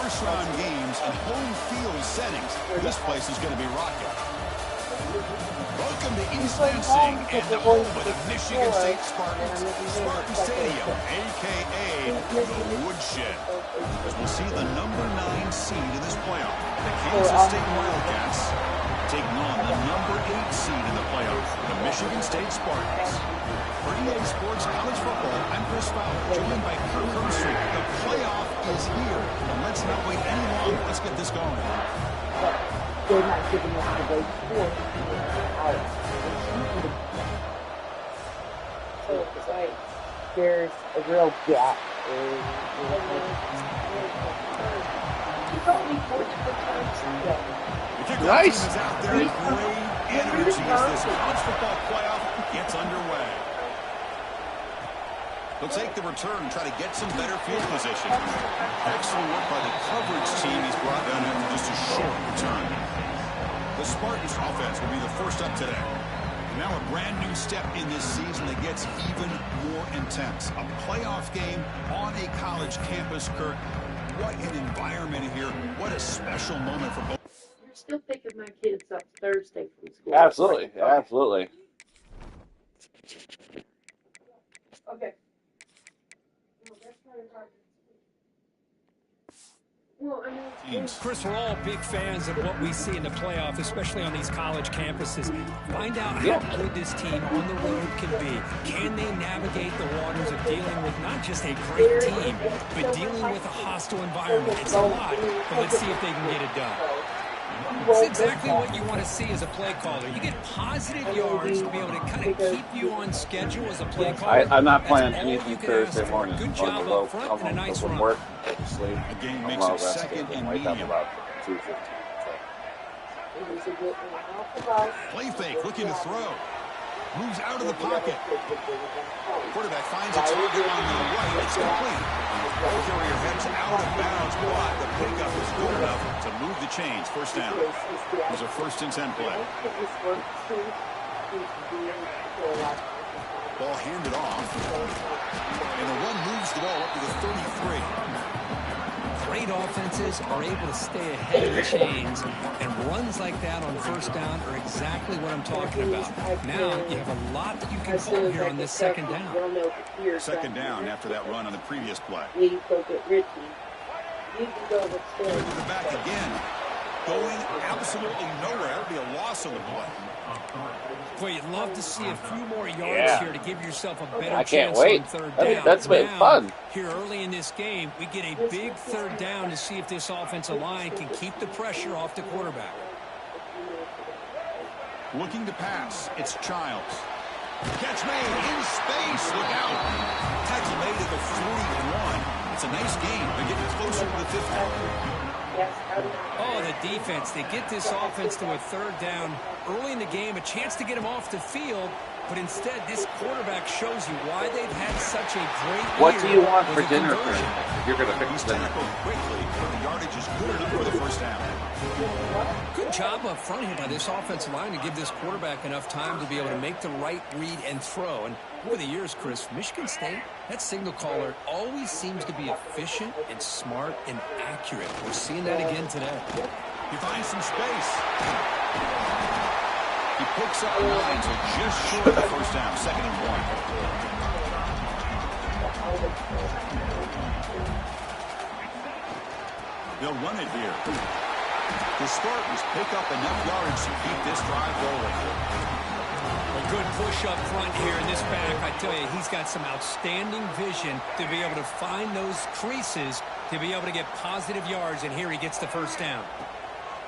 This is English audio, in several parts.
first-round games and home field settings, this place is going to be rocking. Welcome to East Lansing and the home of the Michigan State Spartans, Spartan Stadium, a.k.a. the Woodshed. As we'll see the number 9 seed in this playoff, the Kansas State Wildcats, taking on the number 8 seed in the playoff, the Michigan State Spartans. For EA Sports College Football, I'm Chris Fowler, joined by Kirk Herbstreit. The playoff is here, and let's not wait any longer. Let's get this going. They're not giving us the way forward out. So it's like there's a real gap. Nice. Is out there. Great energy as this college football playoff gets underway. He'll take the return and try to get some better field position. Excellent work by the coverage team he's brought down after just a short return. The Spartans offense will be the first up today. And now a brand new step in this season that gets even more intense. A playoff game on a college campus, Kirk. What an environment here. What a special moment for both. You're still picking my kids up Thursday from school. Absolutely. Absolutely. Okay. Chris, we're all big fans of what we see in the playoff, especially on these college campuses. Find out how good this team on the road can be. Can they navigate the waters of dealing with not just a great team, but dealing with a hostile environment? It's a lot, but let's see if they can get it done. It's exactly what you want to see as a play caller. You get positive yards to be able to kind of keep you on schedule as a play caller. I'm not playing anything Thursday morning. Good job up front and a nice run. Work, sleep. A game makes it second and medium. About 2:15. Play fake, looking to throw. Moves out of the pocket. Quarterback finds a target on the right. It's complete. Ball carrier heads out of bounds, but the pickup is good enough to move the chains. First down. It was a 1st and 10 play. Ball handed off. And the run moves the ball up to the 33. Great offenses are able to stay ahead of the chains, and runs like that on 1st down are exactly what I'm talking about. Now you have a lot that you can call here on this 2nd down. 2nd down after that run on the previous play. Go get Richie. You can go with Into the back again. Going absolutely nowhere. It'll be a loss on the play. Boy, you'd love to see a few more yards here to give yourself a better can't chance wait. on 3rd down. That's been fun. Here early in this game, we get a big 3rd down to see if this offensive line can keep the pressure off the quarterback. Looking to pass. It's Childs. Catch made in space. Look out. Tackle made at the 41. It's a nice game. They're getting closer to the 50. Oh, the defense. They get this offense to a 3rd down early in the game, a chance to get him off the field, but instead this quarterback shows you why they've had such a great year. What do you want for with dinner? conversion. You're going to fix dinner. Tackled quickly, but the yardage is good enough for the 1st down. Good job up front here by this offensive line to give this quarterback enough time to be able to make the right read and throw. And over the years, Chris, Michigan State, that signal caller always seems to be efficient and smart and accurate. We're seeing that again today. He finds some space. He picks up 9, so just short of the 1st down. 2nd and 1. They'll run it here. The Spartans pick up enough yards to keep this drive rolling. A good push up front here in this back. I tell you, he's got some outstanding vision to be able to find those creases to be able to get positive yards, and here he gets the 1st down.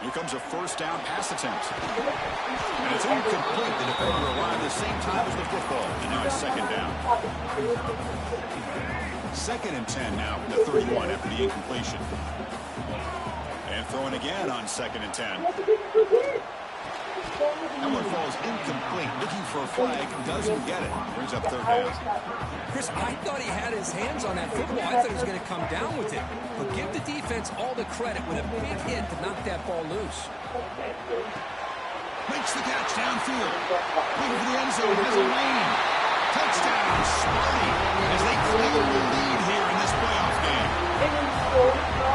Here comes a 1st down pass attempt. And it's incomplete. The defender arrived at the same time as the football. And now it's 2nd down. 2nd and 10 now from the 31 after the incompletion. And throwing again on 2nd and 10. That one falls incomplete. Looking for a flag. Doesn't get it. Brings up 3rd down. Chris, I thought he had his hands on that football. I thought he was going to come down with it. But give the defense all the credit with a big hit to knock that ball loose. Makes the catch downfield. Looking for the end zone. Has a lane. Touchdown. Sparty as they claim the lead here in this playoff game.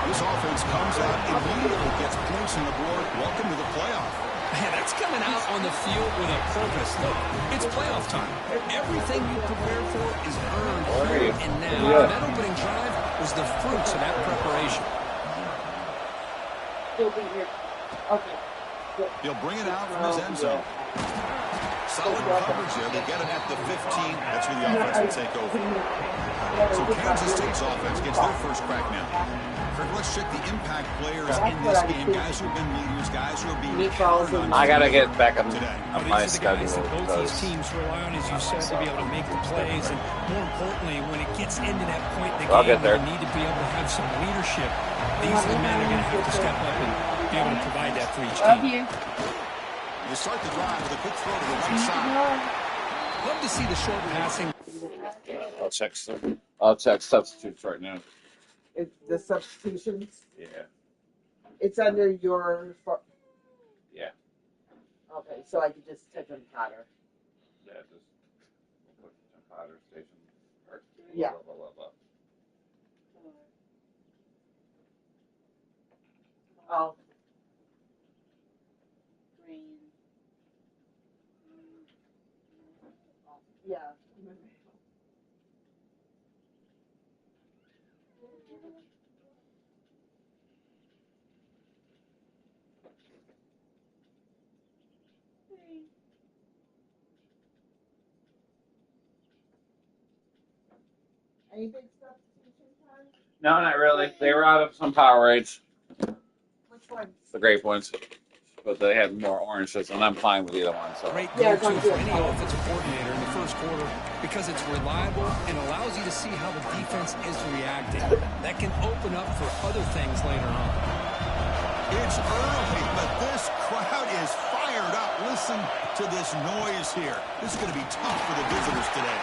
This offense out, immediately gets points on the board. Welcome to the playoff. Man, that's coming out on the field with a purpose. Look, it's playoff time. Everything you prepare for is earned here and now. That opening drive was the fruits of that preparation. He'll be here. Okay. Good. He'll bring it out from his end zone. Solid coverage there. They get it at the 15. That's where the offense will take over. So Kansas State's offense gets their first crack now. Kirk, let's check the impact players in this game. Guys who have been leaders, guys who are being counted on. I got to get back on today. my These are the guys schedule. that both these teams rely on, as you said, to be able to make the plays. And more importantly, when it gets into that point in the game where you need to be able to have some leadership, these are the men that are going to have to step up and be able to provide that for each team. You start the drive with a quick throw to the right side. Love to see the short passing. I'll check substitutes right now. It's the substitutions. Yeah. It's under your. Yeah. Okay, so I could just type in Potter. Yeah, just put Potter station. Yeah. Blah, blah, blah, blah. Oh. Yeah. Any big substitution time? No, not really. They were out of some Powerades, Which ones? the grape ones, but they had more oranges, and I'm fine with either one. So. Great Yeah, go-to it's for on any good. offensive coordinator in the first quarter because it's reliable and allows you to see how the defense is reacting. That can open up for other things later on. It's early, but this crowd is fired up. Listen to this noise here. This is going to be tough for the visitors today.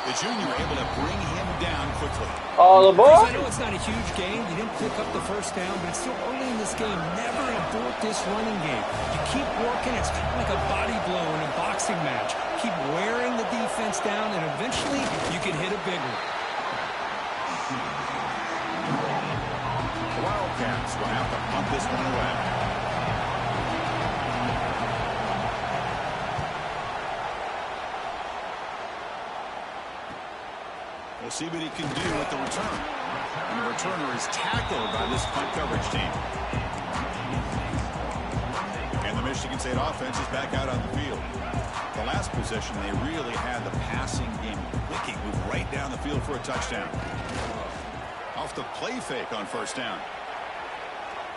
The junior able to bring him down quickly. All I aboard! know it's not a huge game. You didn't pick up the first down, but it's still early in this game. Never abort this running game. You keep working. It's kind of like a body blow in a boxing match. Keep wearing the defense down, and eventually you can hit a big one. The Wildcats will have to punt this one away. We'll see what he can do with the return. And the returner is tackled by this punt coverage team. And the Michigan State offense is back out on the field. The last possession, they really had the passing game clicking, moved right down the field for a touchdown. Off the play fake on first down.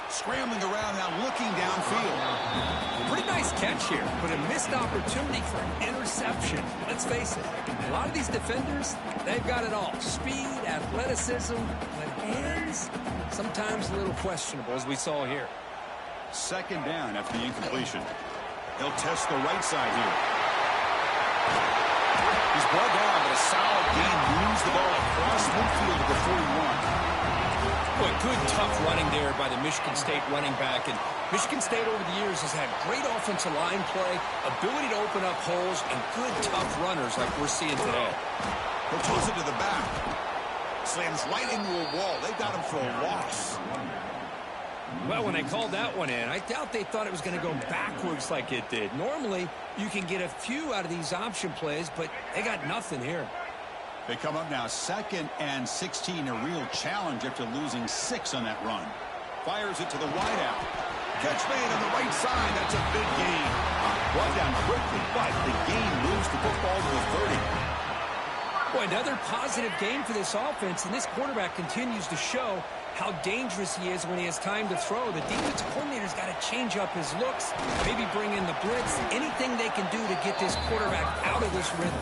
Scrambling around now, looking downfield. Pretty nice catch here, but a missed opportunity for an interception. Let's face it, a lot of these defenders, they've got it all. Speed, athleticism, but hands, sometimes a little questionable, as we saw here. Second down after the incompletion. He'll test the right side here. He's brought down, but a solid gain moves the ball across midfield to the 41. Boy, good, tough running there by the Michigan State running back. And Michigan State over the years has had great offensive line play, ability to open up holes, and good, tough runners like we're seeing today. He'll toss it to the back. Slams right into a wall. They got him for a loss. Well, when they called that one in, I doubt they thought it was going to go backwards like it did. Normally, you can get a few out of these option plays, but they got nothing here. They come up now 2nd and 16, a real challenge after losing 6 on that run. Fires it to the wideout. Catch made on the right side. That's a big gain. Brought down quickly, but the gain moves the football to the 30. Boy, another positive game for this offense, and this quarterback continues to show how dangerous he is when he has time to throw. The defensive coordinator's got to change up his looks, maybe bring in the blitz, anything they can do to get this quarterback out of this rhythm.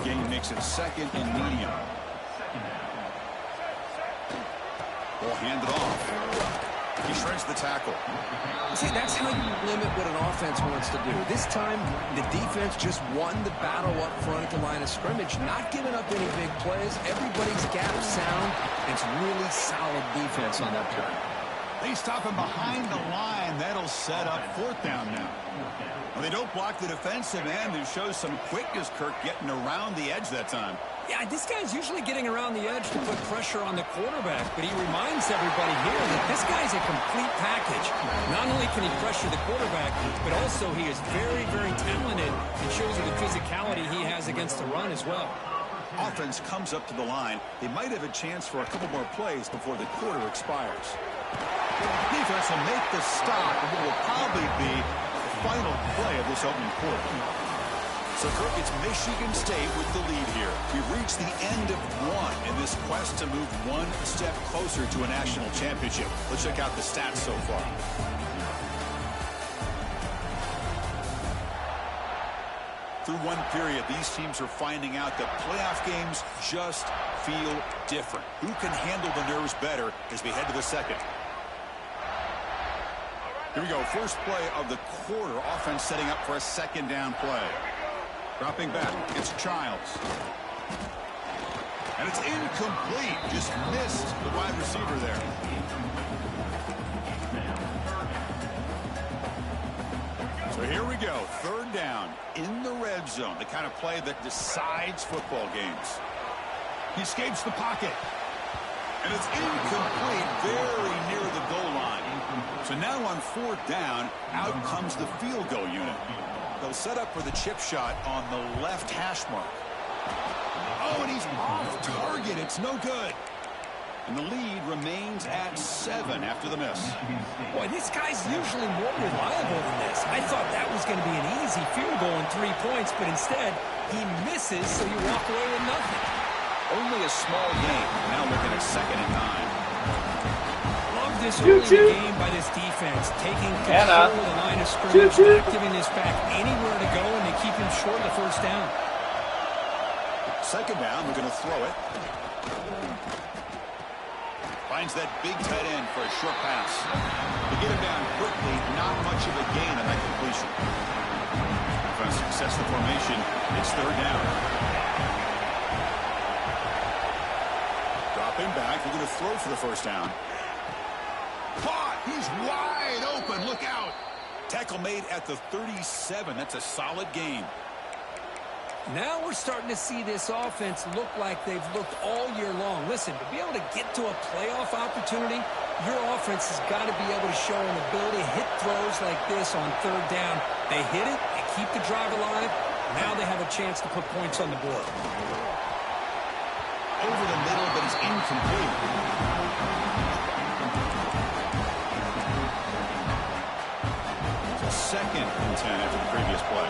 Gain makes it 2nd and medium. Will hand it off. He shreds the tackle. See, that's how you limit what an offense wants to do. This time, the defense just won the battle up front at the line of scrimmage, not giving up any big plays. Everybody's gap sound. It's really solid defense on that play. They stop him behind the line. That'll set up 4th down now. Well, they don't block the defensive end, who shows some quickness, Kirk, getting around the edge that time. Yeah, this guy's usually getting around the edge to put pressure on the quarterback, but he reminds everybody here that this guy's a complete package. Not only can he pressure the quarterback, but also he is very, very talented and shows you the physicality he has against the run as well. Offense comes up to the line. They might have a chance for a couple more plays before the quarter expires. Defense will make the stop, and it will probably be the final play of this opening quarter. So, Kirk, it's Michigan State with the lead here. We've reached the end of one in this quest to move one step closer to a national championship. Let's check out the stats so far. Through one period, these teams are finding out that playoff games just feel different. Who can handle the nerves better as we head to the second? Here we go. First play of the quarter. Offense setting up for a 2nd down play. Dropping back. It's Childs. And it's incomplete. Just missed the wide receiver there. So here we go. 3rd down in the red zone. The kind of play that decides football games. He escapes the pocket. And it's incomplete, very near the goal line. So now on 4th down, out comes the field goal unit. They'll set up for the chip shot on the left hash mark. Oh, and he's off target. It's no good. And the lead remains at 7 after the miss. Boy, this guy's usually more reliable than this. I thought that was going to be an easy field goal and 3 points, but instead, he misses, so you walk away with nothing. Only a small game. Now looking at 2nd and 9. Love this early in the game by this defense, taking control of the line of scrimmage, not giving this back anywhere to go, and they keep him short of the 1st down. 2nd down, we're going to throw it. Finds that big tight end for a short pass. To get him down quickly, not much of a gain on that completion. Trying to success the formation, it's 3rd down. Dropping back, we're going to throw for the 1st down. Caught! He's wide open, look out! Tackle made at the 37, that's a solid gain. Now we're starting to see this offense look like they've looked all year long. Listen, to be able to get to a playoff opportunity, your offense has got to be able to show an ability to hit throws like this on 3rd down. They hit it, they keep the drive alive. Now they have a chance to put points on the board. Over the middle, but it's incomplete. It's 2nd and 10 after the previous play.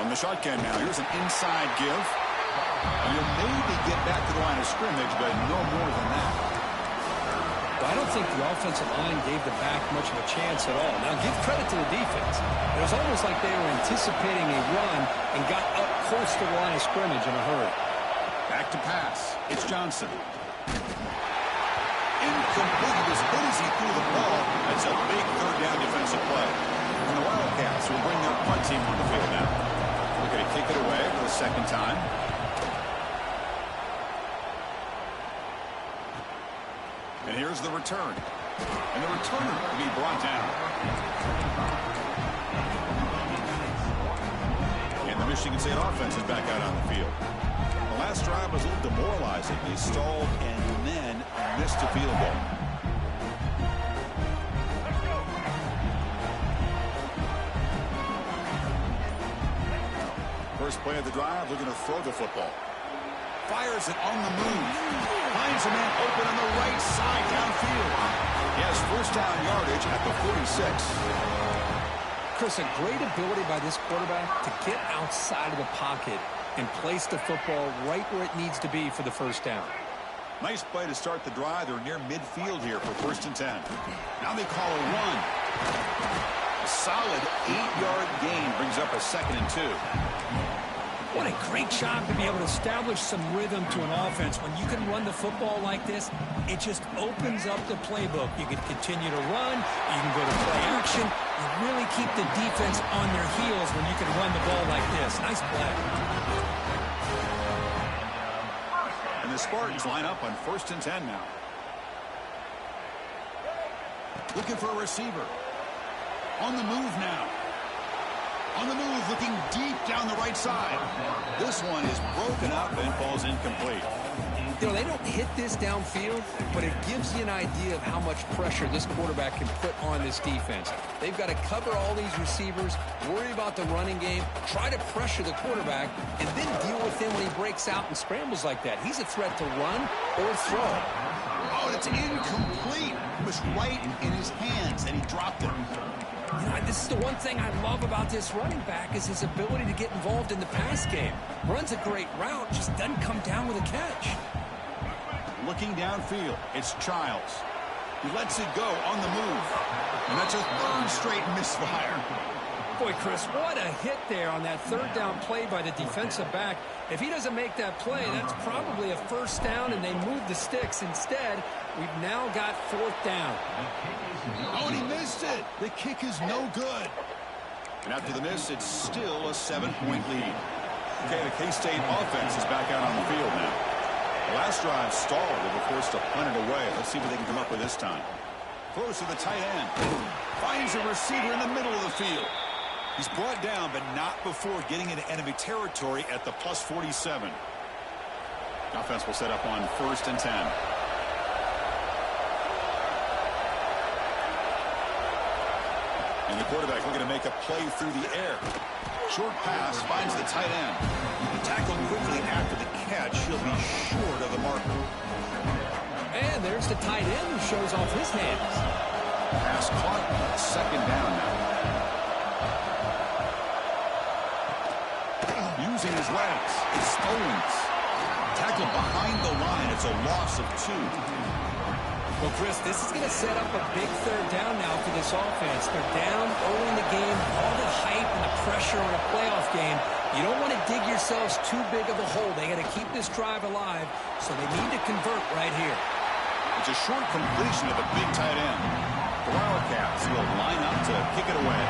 On the shotgun now, here's an inside give. And you'll maybe get back to the line of scrimmage, but no more than that. Well, I don't think the offensive line gave the back much of a chance at all. Now, give credit to the defense. It was almost like they were anticipating a run and got up close to the line of scrimmage in a hurry. Back to pass. It's Johnson. Incomplete. As good as he threw the ball, that's a big 3rd down defensive play. And the Wildcats will bring their punt team on the field now. They're going to kick it away for the 2nd time. And here's the return. And the returner will be brought down. And the Michigan State offense is back out on the field. The last drive was a little demoralizing. They stalled and then missed a field goal. First play of the drive, we're going to throw the football. Fires it on the move. Finds a man open on the right side downfield. He has 1st down yardage at the 46. Chris, a great ability by this quarterback to get outside of the pocket and place the football right where it needs to be for the 1st down. Nice play to start the drive. They're near midfield here for 1st and 10. Now they call a run. A solid 8-yard gain brings up a 2nd and 2. What a great job to be able to establish some rhythm to an offense. When you can run the football like this, it just opens up the playbook. You can continue to run. You can go to play action. You really keep the defense on their heels when you can run the ball like this. Nice play. And the Spartans line up on 1st and 10 now. Looking for a receiver. On the move now. On the move, looking deep down the right side. This one is broken up and falls incomplete. You know, they don't hit this downfield, but it gives you an idea of how much pressure this quarterback can put on this defense. They've got to cover all these receivers, worry about the running game, try to pressure the quarterback, and then deal with him when he breaks out and scrambles like that. He's a threat to run or throw. Oh, it's incomplete. It was right in his hands, and he dropped it. You know, this is the one thing I love about this running back is his ability to get involved in the pass game. Runs a great route, just doesn't come down with a catch. Looking downfield, it's Childs. He lets it go on the move. And that's a third straight misfire. Boy, Chris, what a hit there on that third down play by the defensive back. If he doesn't make that play, that's probably a first down, and they move the sticks. Instead, we've now got 4th down. Oh, and he missed it. The kick is no good. And after the miss, it's still a 7-point lead. Okay, the K-State offense is back out on the field now. The last drive stalled. They were forced to punt it away. Let's see what they can come up with this time. Throws to the tight end. Finds a receiver in the middle of the field. He's brought down, but not before getting into enemy territory at the plus 47. The offense will set up on 1st and 10. And the quarterback looking to make a play through the air. Short pass finds the tight end. Tackled quickly after the catch. He'll be short of the marker. And there's the tight end who shows off his hands. Pass caught. 2nd down now. Using his legs. Stones. Tackled behind the line. It's a loss of 2. Well, Chris, this is going to set up a big 3rd down now for this offense. They're down early in the game. All the hype and the pressure on a playoff game. You don't want to dig yourselves too big of a hole. They got to keep this drive alive, so they need to convert right here. It's a short completion of the big tight end. The Wildcats will line up to kick it away.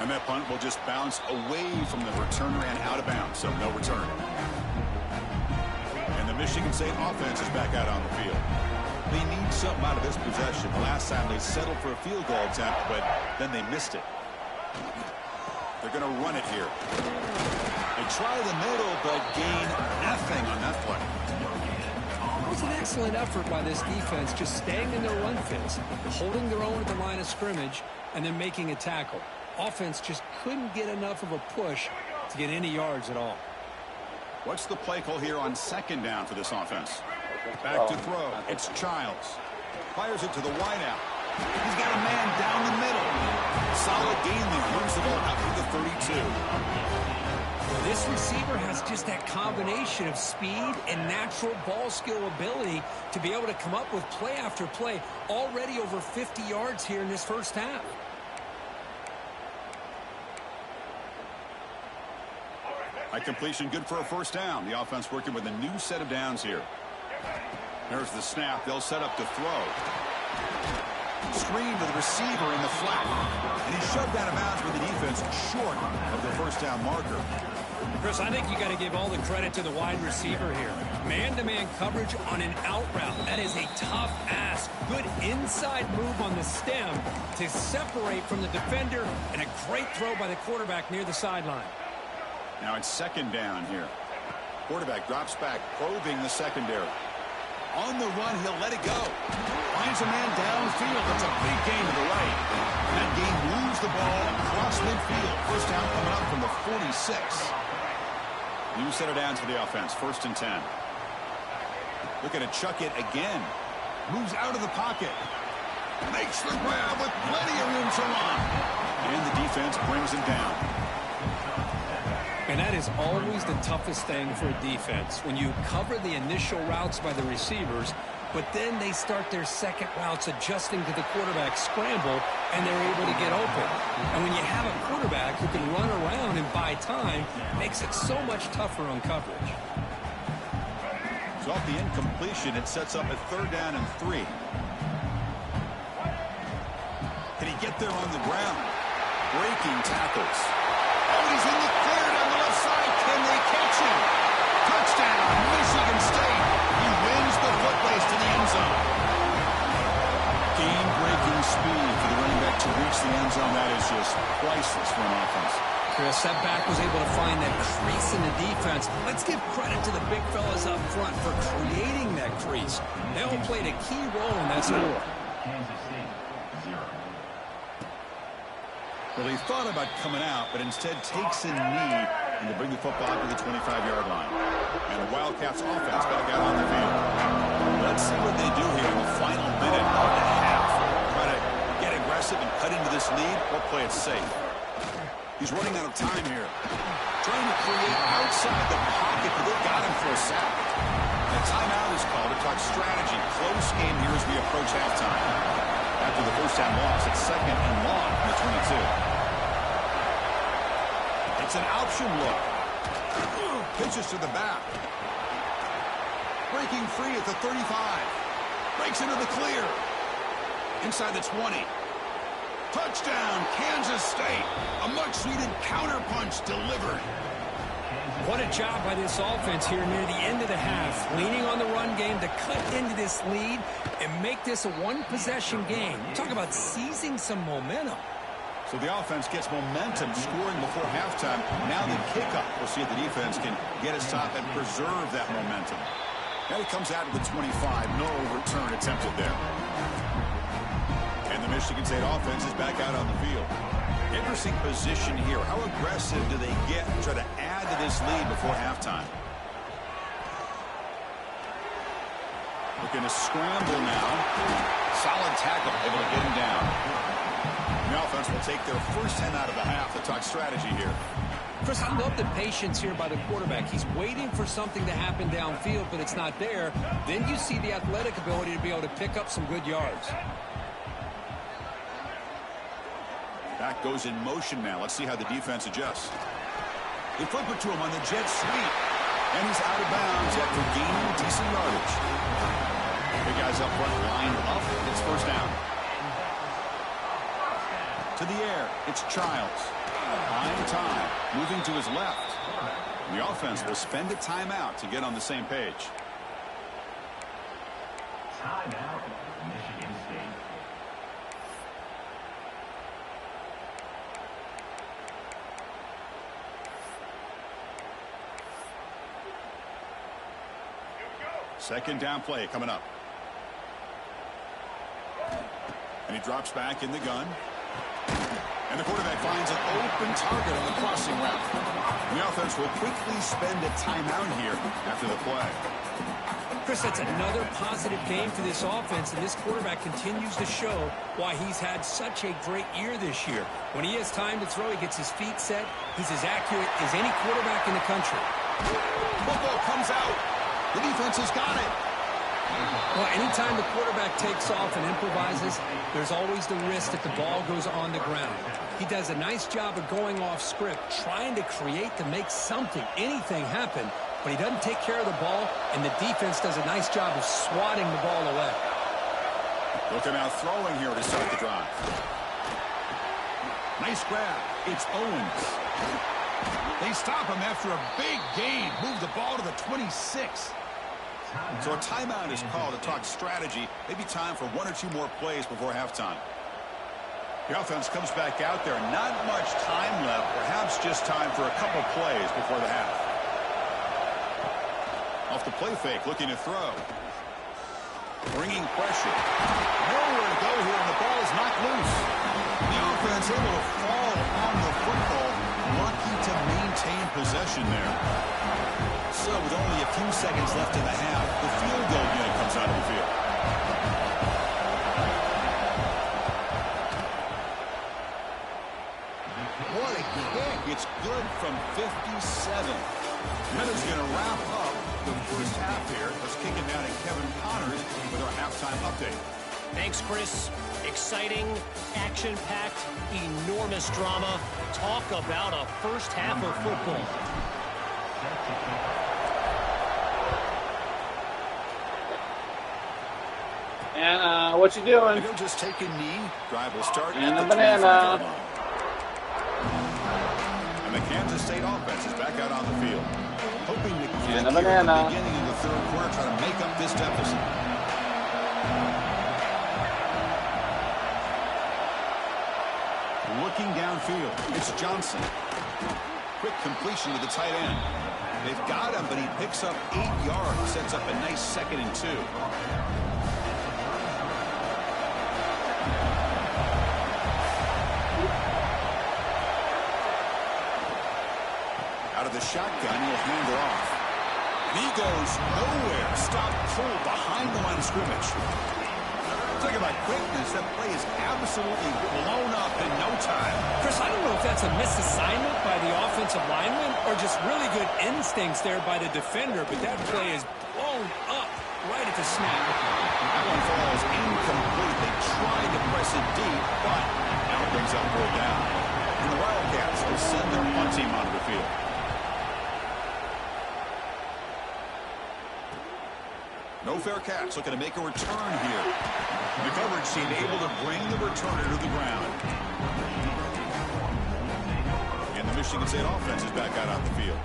And that punt will just bounce away from the returner and out of bounds, so no return. And the Michigan State offense is back out on the field. They need something out of this possession. Last time they settled for a field goal attempt, but then they missed it. They're going to run it here. They try the middle, but gain nothing on that play. It was an excellent effort by this defense, just staying in their run fits, holding their own at the line of scrimmage, and then making a tackle. Offense just couldn't get enough of a push to get any yards at all. What's the play call here on 2nd down for this offense? Back to throw. It's Childs. Fires it to the wideout. He's got a man down the middle. Solid gain there. Moves the ball up to the 32. This receiver has just that combination of speed and natural ball skill ability to be able to come up with play after play. Already over 50 yards here in this 1st half. High completion, good for a 1st down. The offense working with a new set of downs here. There's the snap. They'll set up to throw. Screen to the receiver in the flat. And he's shoved out of bounds with the defense short of the 1st down marker. Chris, I think you got to give all the credit to the wide receiver here. Man-to-man coverage on an out route. That is a tough ask. Good inside move on the stem to separate from the defender, and a great throw by the quarterback near the sideline. Now it's 2nd down here. Quarterback drops back, probing the secondary. On the run, he'll let it go. Finds a man downfield. That's a big gain to the right. And that gain moves the ball across midfield. 1st down coming up from the 46. New set of downs for the offense. 1st and 10. Looking to chuck it again. Moves out of the pocket. Makes the grab with plenty of room to run. And the defense brings him down. And that is always the toughest thing for a defense, when you cover the initial routes by the receivers, but then they start their second routes adjusting to the quarterback scramble, and they're able to get open. And when you have a quarterback who can run around and buy time, it makes it so much tougher on coverage. So off the incompletion, it sets up a 3rd down and 3. Can he get there on the ground? breaking tackles. Oh, he's in the clear down the left side. Can they catch him? Touchdown, Michigan State. He wins the foot race to the end zone. Game-breaking speed for the running back to reach the end zone. That is just priceless for an offense. Chris, that back was able to find that crease in the defense. Let's give credit to the big fellas up front for creating that crease. They all played a key role in that score. Well, he thought about coming out, but instead takes a knee and to bring the football to the 25-yard line. And the Wildcats offense back out on the field. Let's see what they do here in the final minute of the half. Try to get aggressive and cut into this lead or play it safe. He's running out of time here. Trying to create outside the pocket, but they got him for a sack. A timeout is called to talk strategy. Close game here as we approach halftime. After the first down loss, it's 2nd and long from the 22. It's an option look. Pitches to the back. Breaking free at the 35. Breaks into the clear. Inside the 20. Touchdown, Kansas State. A much-needed counterpunch delivered. What a job by this offense here near the end of the half. Leaning on the run game to cut into this lead and make this a one-possession game. Talk about seizing some momentum. So the offense gets momentum scoring before halftime. Now the kickoff. We'll see if the defense can get a stop and preserve that momentum. Now he comes out to the 25. No return attempted there. And the Michigan State offense is back out on the field. Interesting position here. How aggressive do they get to try to add to this lead before halftime? Looking to scramble now. Solid tackle, able to get him down. The offense will take their first 10 out of the half to talk strategy here. Chris, I love the patience here by the quarterback. He's waiting for something to happen downfield, but it's not there. Then you see the athletic ability to be able to pick up some good yards. Back goes in motion now. Let's see how the defense adjusts. They flip it to him on the jet sweep. And he's out of bounds after gaining decent yardage. Big guys up front lined up. It's first down. To the air. It's Childs. Buying time. Moving to his left. The offense will spend a timeout to get on the same page. Timeout, Michigan State. Second down play coming up. And he drops back in the gun. And the quarterback finds an open target on the crossing route. The offense will quickly spend a timeout here after the play. Chris, that's another positive game for this offense, and this quarterback continues to show why he's had such a great year this year. When he has time to throw, he gets his feet set. He's as accurate as any quarterback in the country. Football comes out. The defense has got it. Well, anytime the quarterback takes off and improvises, there's always the risk that the ball goes on the ground. He does a nice job of going off script, trying to create to make something, anything happen, but he doesn't take care of the ball, and the defense does a nice job of swatting the ball away. Looking out throwing here to start the drive. Nice grab. It's Owens. They stop him after a big gain. Move the ball to the 26. So a timeout is called to talk strategy. Maybe time for one or two more plays before halftime. The offense comes back out there. Not much time left. Perhaps just time for a couple plays before the half. Off the play fake, looking to throw. Bringing pressure. Nowhere to go here, and the ball is knocked loose. The offense able to fall on the football. Lucky to maintain possession there. So with only a few seconds left in the half, the field goal unit comes out of the field. What a kick. It's good from 57. That is going to wrap up the first half here. Let's kick it down to Kevin Connors with our halftime update. Thanks, Chris. Exciting, action-packed, enormous drama. Talk about a first half of football. And what you doing? He'll just take a knee. Drive will start and at a the banana. 25-yard line. And the Kansas State offense is back out on the field. Hoping to kick And a here at the banana. beginning of the third quarter, try to make up this deficit. Looking downfield, it's Johnson. Quick completion to the tight end. They've got him, but he picks up 8 yards, sets up a nice 2nd and 2. Out of the shotgun, he'll hand it off. And he goes nowhere. Stop cold behind the line of scrimmage. Talk about quickness. That play is absolutely blown up in no time. Chris, I don't know if that's a misassignment by the offensive lineman or just really good instincts there by the defender, but that play is blown up right at the snap. That one falls incomplete. They tried to press it deep, but now it brings up 4th down. And the Wildcats will send their punt team onto the field. No fair catch, looking to make a return here. The coverage team able to bring the returner to the ground. And the Michigan State offense is back out on the field.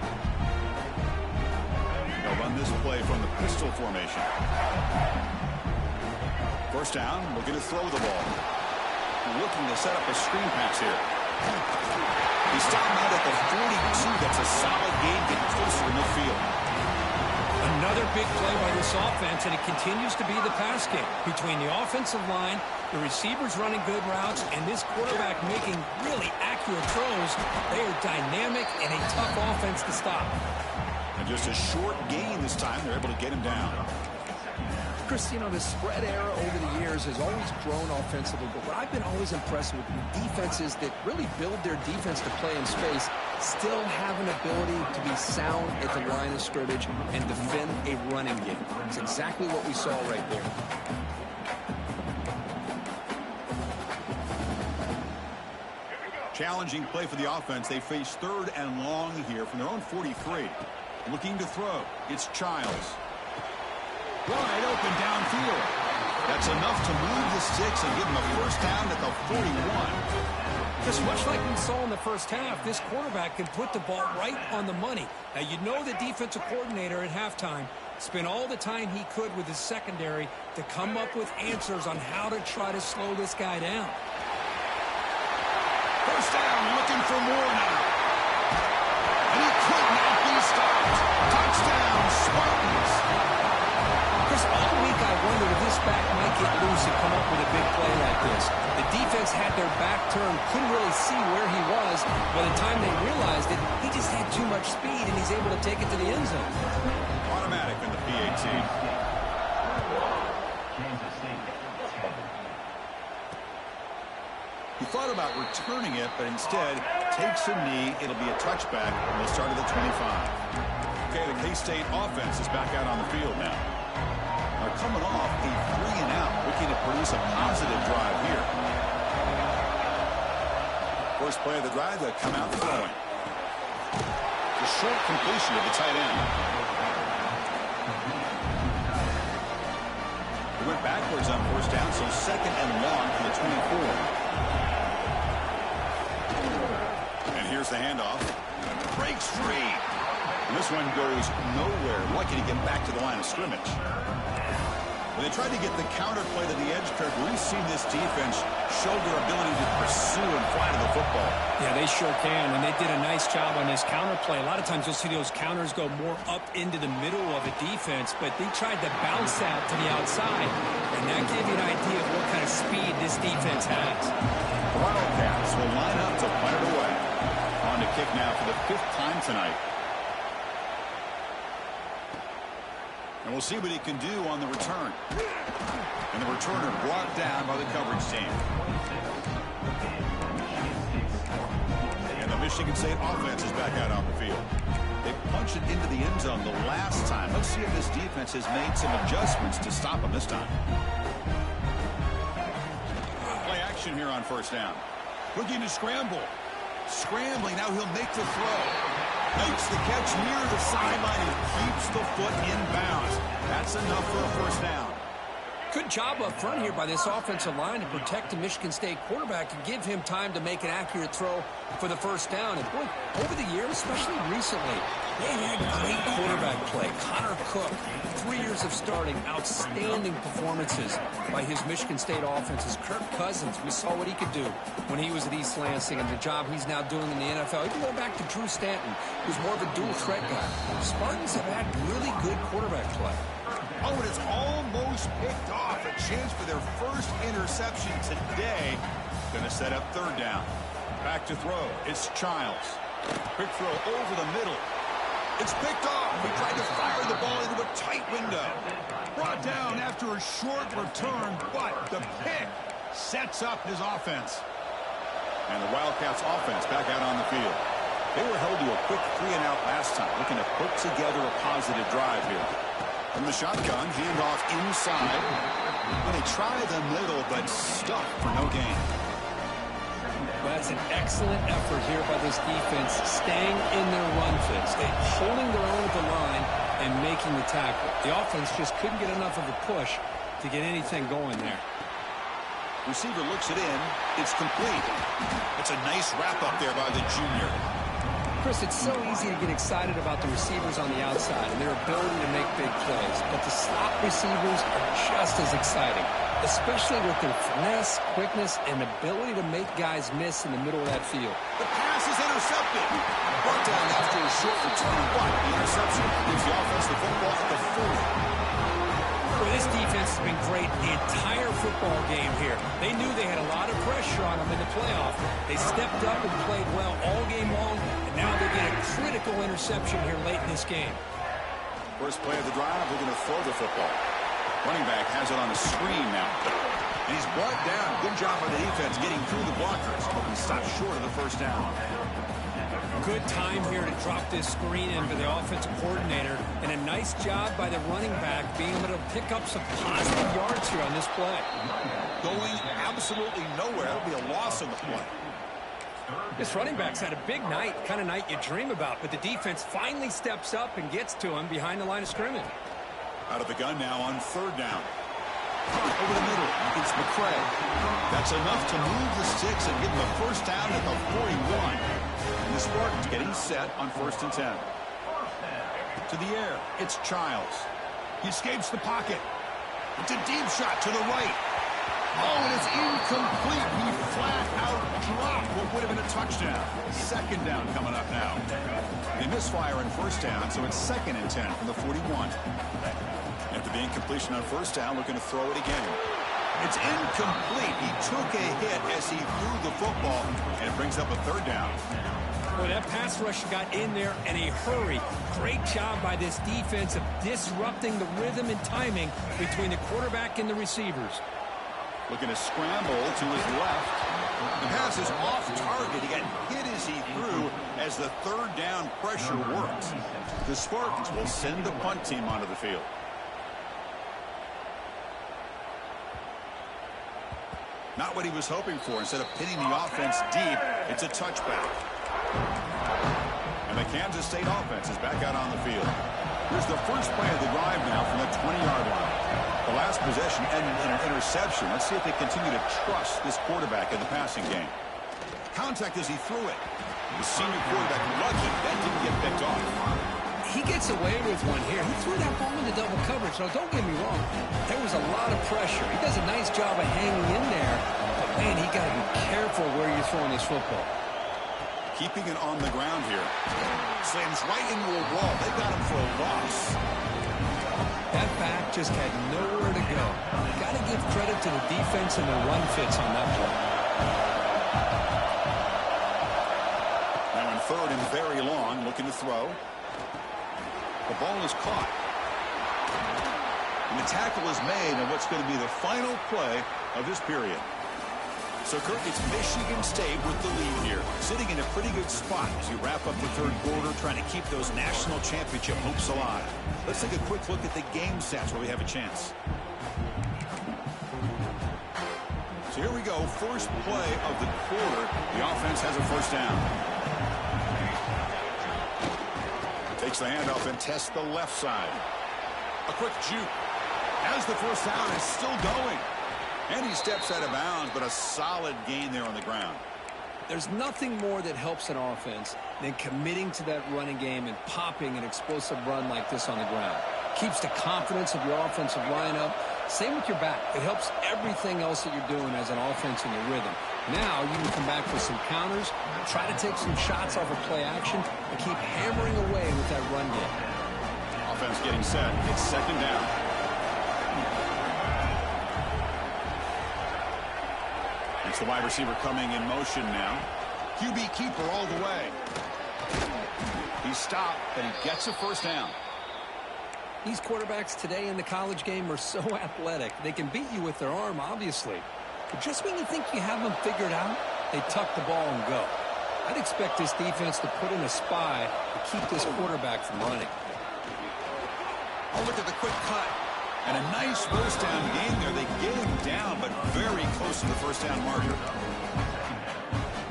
They'll run this play from the pistol formation. First down, looking to throw the ball. Looking to set up a screen pass here. He's stopped out at the 42. That's a solid gain, getting closer to midfield. Another big play by this offense, and it continues to be the pass game. Between the offensive line, the receivers running good routes, and this quarterback making really accurate throws, they are dynamic and a tough offense to stop. And just a short gain this time. They're able to get him down. Chris, you know, the spread era over the years has always grown offensively, but what I've been always impressed with defenses that really build their defense to play in space still have an ability to be sound at the line of scrimmage and defend a running game. It's exactly what we saw right there. Challenging play for the offense. They face 3rd and long here from their own 43. Looking to throw. It's Childs. Wide open downfield. That's enough to move the sticks and give them a first down at the 41. Just much like we saw in the first half, this quarterback can put the ball right on the money. Now, you know the defensive coordinator at halftime spent all the time he could with his secondary to come up with answers on how to try to slow this guy down. First down, looking for more now. And he could not be stopped. Touchdown, Spartans. Chris, all week I wondered if this back might get loose and come up with a big play like this. The defense had their back turned, couldn't really see where he was. By the time they realized it, he just had too much speed, and he's able to take it to the end zone. Automatic in the PAT. He thought about returning it, but instead takes a knee. It'll be a touchback, and we'll start at the 25. Okay, the K-State offense is back out on the field now. They're coming off a 3-and-out, looking to produce a positive drive here. First play of the drive, they come out throwing. The short completion of the tight end. He went backwards on first down, so 2nd and long for the 24. And here's the handoff. Breaks free. And this one goes nowhere. Lucky to get back to the line of scrimmage. When they tried to get the counter play to the edge, Kirk, we've seen this defense show their ability to pursue and fly to the football. Yeah, they sure can, and they did a nice job on this counter play. A lot of times you'll see those counters go more up into the middle of a defense, but they tried to bounce that to the outside, and that gave you an idea of what kind of speed this defense has. The Wildcats will line up to punt it away. On to kick now for the 5th time tonight. And we'll see what he can do on the return. And the returner brought down by the coverage team. And the Michigan State offense is back out on the field. They punched it into the end zone the last time. Let's see if this defense has made some adjustments to stop them this time. Play action here on first down. Looking to scramble. Scrambling, now he'll make the throw. Makes the catch near the sideline and keeps the foot in bounds. That's enough for a first down. Good job up front here by this offensive line to protect the Michigan State quarterback and give him time to make an accurate throw for the first down. And boy, over the years, especially recently, they had great quarterback play. Connor Cook, 3 years of starting, outstanding performances by his Michigan State offenses. Kirk Cousins, we saw what he could do when he was at East Lansing and the job he's now doing in the NFL. You can go back to Drew Stanton, who's more of a dual threat guy. Spartans have had really good quarterback play. Oh, and it's almost picked off. A chance for their first interception today. Going to set up third down. Back to throw. It's Childs. Quick throw over the middle. It's picked off. He tried to fire the ball into a tight window. Brought down after a short return, but the pick sets up his offense. And the Wildcats offense back out on the field. They were held to a quick 3-and-out last time, looking to put together a positive drive here. From the shotgun, handoff inside. And they try the middle, but stuffed for no gain. That's an excellent effort here by this defense, staying in their run fits. They're holding their own at the line and making the tackle. The offense just couldn't get enough of a push to get anything going there. Receiver looks it in. It's complete. It's a nice wrap up there by the junior. Chris, it's so easy to get excited about the receivers on the outside and their ability to make big plays, but the slot receivers are just as exciting, especially with their finesse, quickness, and ability to make guys miss in the middle of that field. The pass is intercepted. Brought down after a short return, but the interception gives the offense the football at the 40. Well, this defense has been great the entire football game here. They knew they had a lot of pressure on them in the playoff. They stepped up and played well all game long, and now they get a critical interception here late in this game. First play of the drive, they're going to throw the football. Running back has it on a screen now. And he's brought down. Good job by the defense getting through the blockers. But he stopped short of the first down. Good time here to drop this screen in for the offensive coordinator, and a nice job by the running back being able to pick up some positive yards here on this play. Going absolutely nowhere. That'll be a loss on the play. This running back's had a big night, kind of night you dream about, but the defense finally steps up and gets to him behind the line of scrimmage. Out of the gun now on third down. Over the middle, it's McCray. That's enough to move the sticks and give him a first down at the 41. And the Spartans getting set on 1st and 10. To the air, it's Childs. He escapes the pocket. It's a deep shot to the right. Oh, and it's incomplete. He flat out dropped what would have been a touchdown. Second down coming up now. They misfire on first down, so it's 2nd and 10 from the 41. After the incompletion on first down, looking to throw it again. It's incomplete. He took a hit as he threw the football, and it brings up a third down. Well, that pass rush got in there in a hurry. Great job by this defense of disrupting the rhythm and timing between the quarterback and the receivers. Looking to scramble to his left. The pass is off target. He got hit as he threw as the third down pressure worked. The Spartans will send the punt team onto the field. Not what he was hoping for. Instead of pinning the offense deep, it's a touchback. And the Kansas State offense is back out on the field. Here's the first play of the drive now from the 20-yard line. The last possession ended in an interception. Let's see if they continue to trust this quarterback in the passing game. Contact as he threw it. The senior quarterback lucky that didn't get picked off. He gets away with one here. He threw that ball into double coverage, so don't get me wrong. There was a lot of pressure. He does a nice job of hanging in there. But, man, he got to be careful where you're throwing this football. Keeping it on the ground here. Slams right into a wall. They got him for a loss. That back just had nowhere to go. Got to give credit to the defense and their run fits on that play. Now in 3rd and very long, looking to throw. The ball is caught. And the tackle is made on what's going to be the final play of this period. So, Kirk, it's Michigan State with the lead here, sitting in a pretty good spot as you wrap up the third quarter, trying to keep those national championship hopes alive. Let's take a quick look at the game stats where we have a chance. So here we go, first play of the quarter. The offense has a first down. Takes the handoff and tests the left side. A quick juke. Has does. The first down is still going. And he steps out of bounds, but a solid gain there on the ground. There's nothing more that helps an offense than committing to that running game and popping an explosive run like this on the ground. Keeps the confidence of your offensive lineup. Same with your back. It helps everything else that you're doing as an offense in your rhythm. Now you can come back with some counters, try to take some shots off of play action, and keep hammering away with that run game. Offense getting set. It's second down. It's the wide receiver coming in motion now. QB keeper all the way. He's stopped, but he gets a first down. These quarterbacks today in the college game are so athletic. They can beat you with their arm, obviously. But just when you think you have them figured out, they tuck the ball and go. I'd expect this defense to put in a spy to keep this quarterback from running. Oh, look at the quick cut. And a nice first down gain there. They get him down, but very close to the first down marker.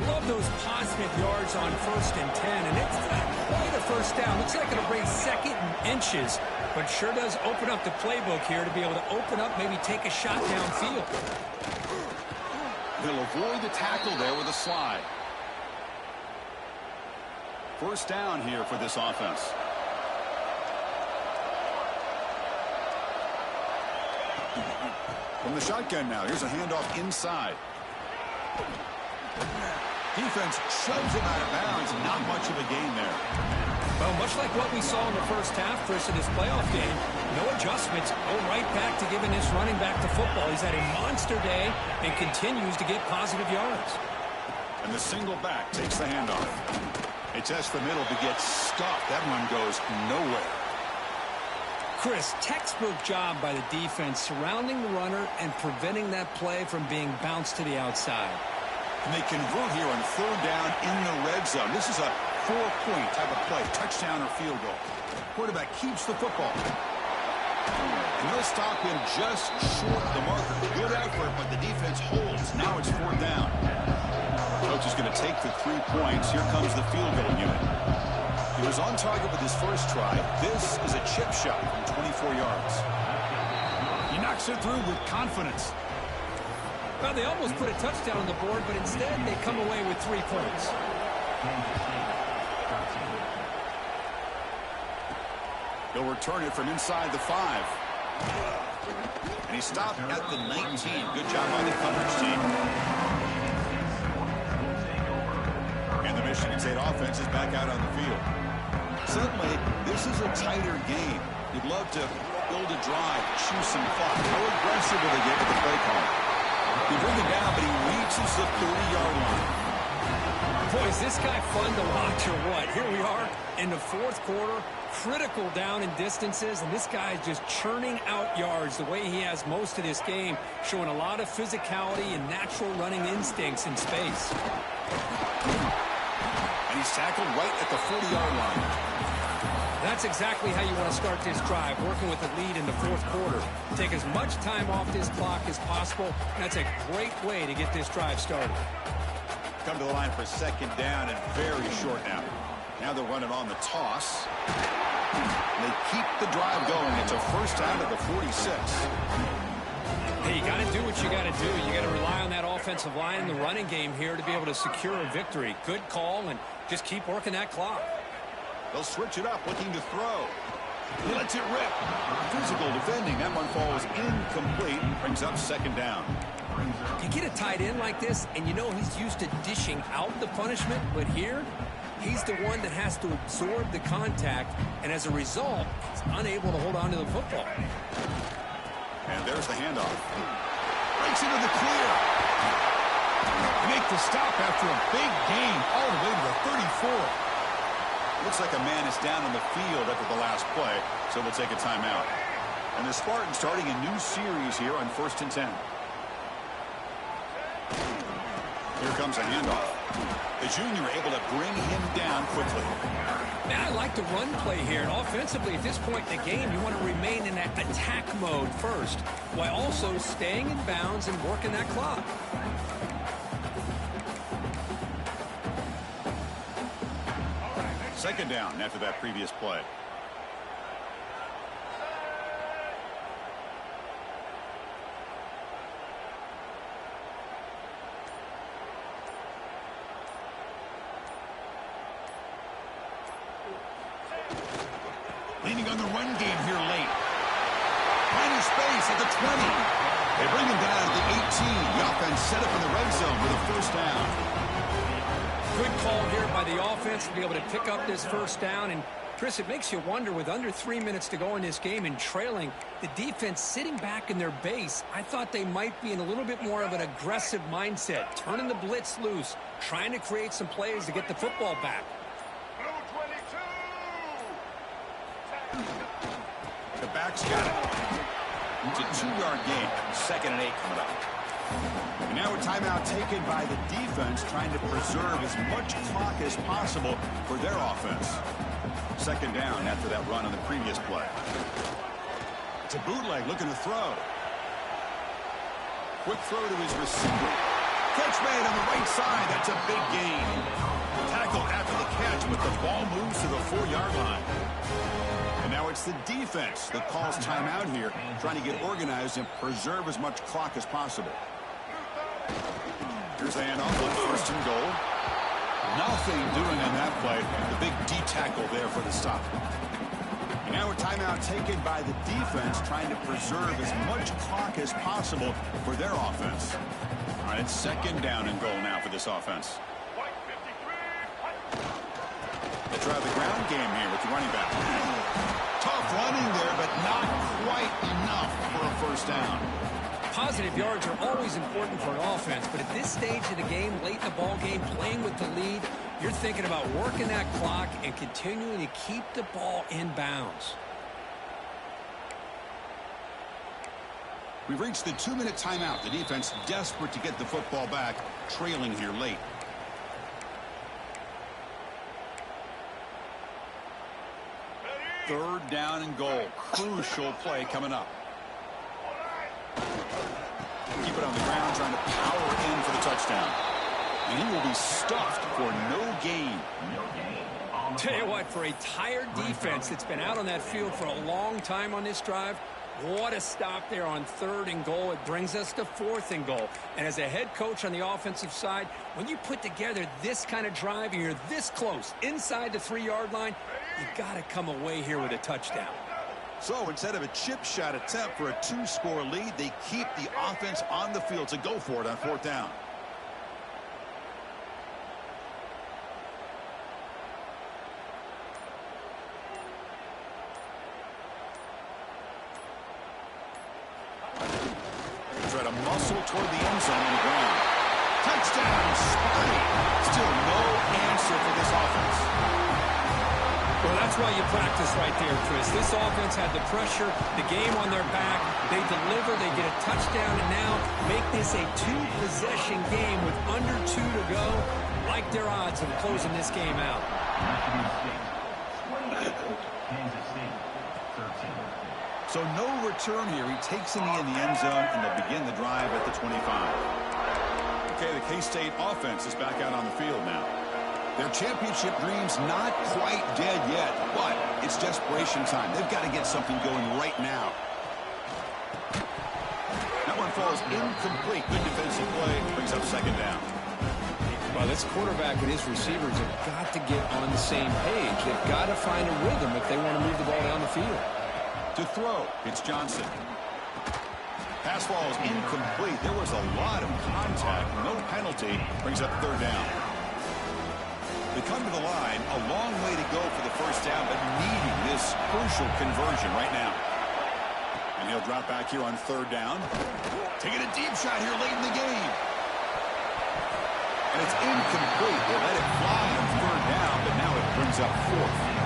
Love those positive yards on 1st and 10, and it's not quite a first down. Looks like it'll raise second and inches, but sure does open up the playbook here to be able to open up, maybe take a shot downfield. They'll avoid the tackle there with a slide. First down here for this offense. From the shotgun now, here's a handoff inside. Defense shoves him out of bounds. Not much of a gain there. Well, much like what we saw in the first half, Chris, in this playoff game, no adjustments. Go right back to giving this running back the football. He's had a monster day and continues to get positive yards. And the single back takes the handoff. It tests the middle but gets stuffed. That one goes nowhere. Chris, textbook job by the defense surrounding the runner and preventing that play from being bounced to the outside. And they convert here on third down in the red zone. This is a 4-point type of play, touchdown or field goal. Quarterback keeps the football. And they'll stop him just short of the marker. Good effort, but the defense holds. Now it's fourth down. Coach is going to take the 3 points. Here comes the field goal unit. He was on target with his first try. This is a chip shot from 24 yards. He knocks it through with confidence. Well, they almost put a touchdown on the board, but instead they come away with 3 points. He'll return it from inside the 5. And he stopped at the 19. Good job by the coverage team. And the Michigan State offense is back out on the field. Suddenly, this is a tighter game. You'd love to build a drive, choose some clock. How aggressive will they get with the play call? He bring him down, but he reaches the 30-yard line. Boy, is this guy fun to watch or what? Here we are in the fourth quarter, critical down in distances, and this guy is just churning out yards the way he has most of this game, showing a lot of physicality and natural running instincts in space. And he's tackled right at the 40-yard line. That's exactly how you want to start this drive, working with the lead in the fourth quarter. Take as much time off this clock as possible. That's a great way to get this drive started. Come to the line for second down and very short now. Now they're running on the toss. They keep the drive going. It's a first down at the 46. Hey, you got to do what you got to do. You got to rely on that offensive line in the running game here to be able to secure a victory. Good call, and just keep working that clock. They'll switch it up, looking to throw. He lets it rip. Physical defending. That one falls incomplete. Brings up second down. You get a tight end like this, and you know he's used to dishing out the punishment, but here, he's the one that has to absorb the contact, and as a result, he's unable to hold on to the football. And there's the handoff. Breaks into the clear. Make the stop after a big gain all the way to the 34. Looks like a man is down on the field after the last play, so they'll take a timeout. And the Spartans starting a new series here on 1st and 10. Here comes a handoff. The junior able to bring him down quickly. Man, I like the run play here. And offensively, at this point in the game, you want to remain in that attack mode first, while also staying in bounds and working that clock. Second down after that previous play. leaning on the run game here late. Finding space at the 20. They bring him down at the 18. The offense set up in the red zone with a first down. Good call here by the offense to be able to pick up this first down. And Chris, it makes you wonder, with under 3 minutes to go in this game and trailing, the defense sitting back in their base, I thought they might be in a little bit more of an aggressive mindset, turning the blitz loose, trying to create some plays to get the football back. The back's got it. It's a 2-yard gain. 2nd and 8 coming up. And now a timeout taken by the defense, trying to preserve as much clock as possible for their offense. 2nd down after that run on the previous play. It's a bootleg looking to throw. Quick throw to his receiver. Catch made on the right side. That's a big gain. Tackled after the catch, but the ball moves to the 4-yard line. And now it's the defense that calls timeout here, trying to get organized and preserve as much clock as possible. Here's the handoff with 1st and goal. Nothing doing on that play. The big D tackle there for the stop. And now a timeout taken by the defense, trying to preserve as much clock as possible for their offense. All right, it's 2nd down and goal now for this offense. They try the ground game here with the running back. Tough running there, but not quite enough for a first down. Positive yards are always important for an offense, but at this stage of the game, late in the ball game, playing with the lead, you're thinking about working that clock and continuing to keep the ball in bounds. We've reached the 2-minute timeout. The defense desperate to get the football back, trailing here late. Third down and goal. Crucial play coming up. Keep it on the ground, trying to power in for the touchdown. And he will be stuffed for no gain. Tell you what, for a tired defense that's been out on that field for a long time on this drive, what a stop there on 3rd and goal. It brings us to 4th and goal. And as a head coach on the offensive side, when you put together this kind of drive and you're this close inside the 3-yard line, you got to come away here with a touchdown. So instead of a chip shot attempt for a 2-score lead, they keep the offense on the field to go for it on 4th down. Try to muscle toward the end zone on the ground. Touchdown, Spotty. Still no answer for this offense. Well, that's why you practice right there, Chris. This offense had the pressure, the game on their back. They deliver, they get a touchdown, and now make this a 2-possession game with under 2 to go. Like their odds of closing this game out. So no return here. He takes it in the end zone, and they'll begin the drive at the 25. Okay, the K-State offense is back out on the field now. Their championship dream's not quite dead yet, but it's desperation time. They've got to get something going right now. That one falls incomplete. Good defensive play. Brings up 2nd down. Well, this quarterback and his receivers have got to get on the same page. They've got to find a rhythm if they want to move the ball down the field. To throw, it's Johnson. Pass ball is incomplete. There was a lot of contact. No penalty. Brings up 3rd down. They come to the line, a long way to go for the first down, but needing this crucial conversion right now. And he'll drop back here on 3rd down. Taking a deep shot here late in the game. And it's incomplete. They let it fly on 3rd down, but now it brings up 4th.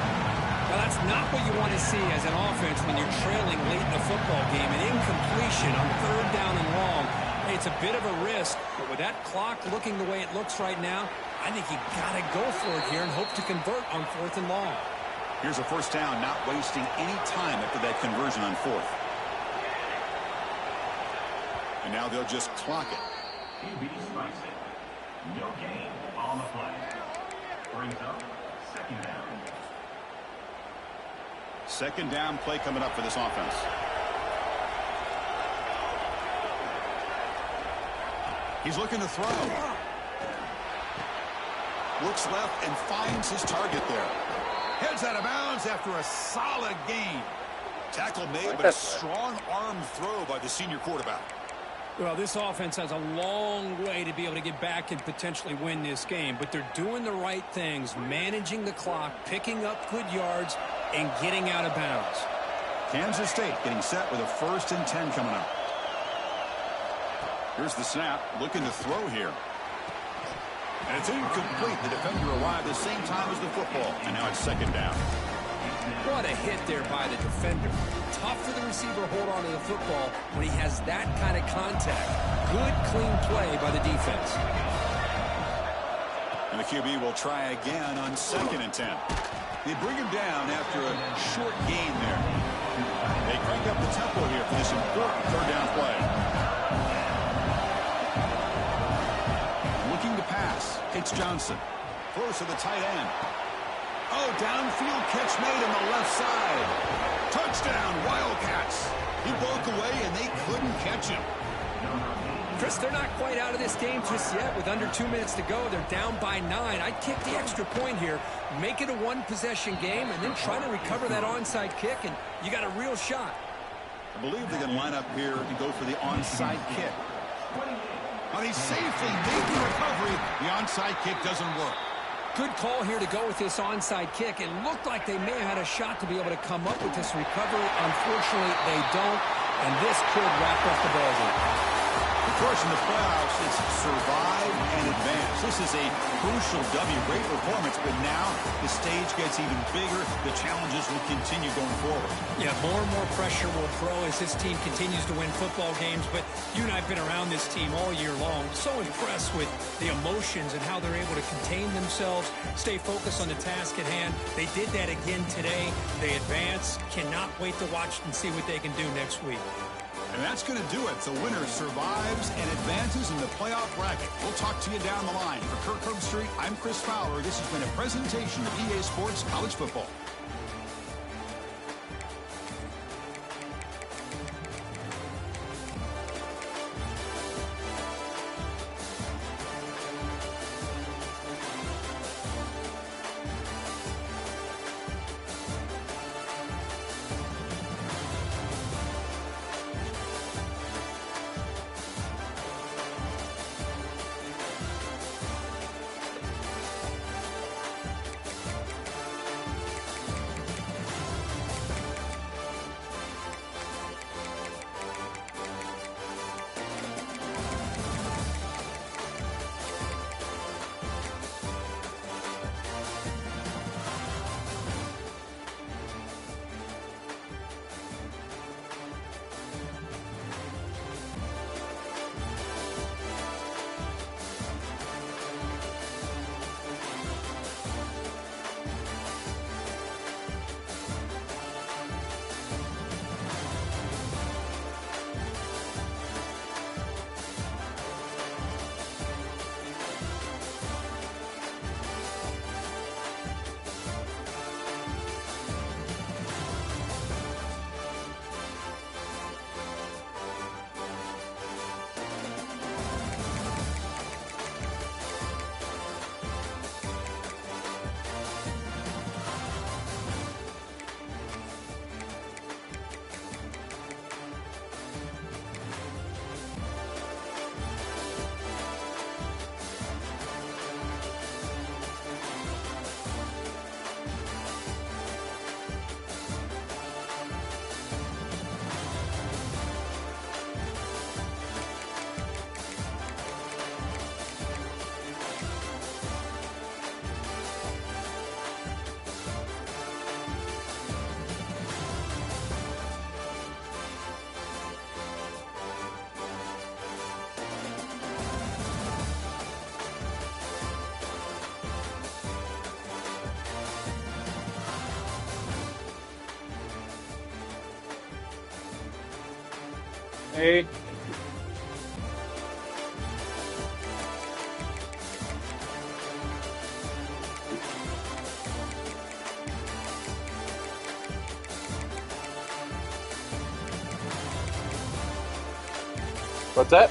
Well, that's not what you want to see as an offense when you're trailing late in the football game. An incompletion on 3rd down and long. Hey, it's a bit of a risk, but with that clock looking the way it looks right now, I think you got to go for it here and hope to convert on 4th and long. Here's a first down, not wasting any time after that conversion on 4th. And now they'll just clock it. QB strikes it. No gain on the play. Brings up 2nd down. 2nd down play coming up for this offense. He's looking to throw. Looks left and finds his target there. Heads out of bounds after a solid gain. Tackle made, but a strong arm throw by the senior quarterback. Well, this offense has a long way to be able to get back and potentially win this game, but they're doing the right things, managing the clock, picking up good yards, and getting out of bounds. Kansas State getting set with a 1st and 10 coming up. Here's the snap, looking to throw here. And it's incomplete. The defender arrived the same time as the football, and now it's 2nd down. What a hit there by the defender. Tough for the receiver to hold on to the football when he has that kind of contact. Good, clean play by the defense. And the QB will try again on 2nd and 10. They bring him down after a short gain there. They crank up the tempo here for this important 3rd down play. Looking to pass. Hits Johnson. Throws to the tight end. Oh, downfield catch made on the left side. Touchdown, Wildcats. He broke away, and they couldn't catch him. Chris, they're not quite out of this game just yet. With under 2 minutes to go, they're down by 9. I'd kick the extra point here, make it a 1-possession game, and then try to recover that onside kick, and you got a real shot. I believe they're going to line up here and go for the onside kick. Now, they safely made the recovery. The onside kick doesn't work. Good call here to go with this onside kick. It looked like they may have had a shot to be able to come up with this recovery. Unfortunately, they don't, and this could wrap up the ballgame. Of course, in the playoffs, it's survive and advance. This is a crucial W. Great performance, but now the stage gets even bigger. The challenges will continue going forward. Yeah, more and more pressure will grow as this team continues to win football games, but you and I have been around this team all year long. So impressed with the emotions and how they're able to contain themselves, stay focused on the task at hand. They did that again today. They advance. Cannot wait to watch and see what they can do next week. And that's going to do it. The winner survives and advances in the playoff bracket. We'll talk to you down the line. For Kirk Herbstreit, I'm Chris Fowler. This has been a presentation of EA Sports College Football. Hey. What's that?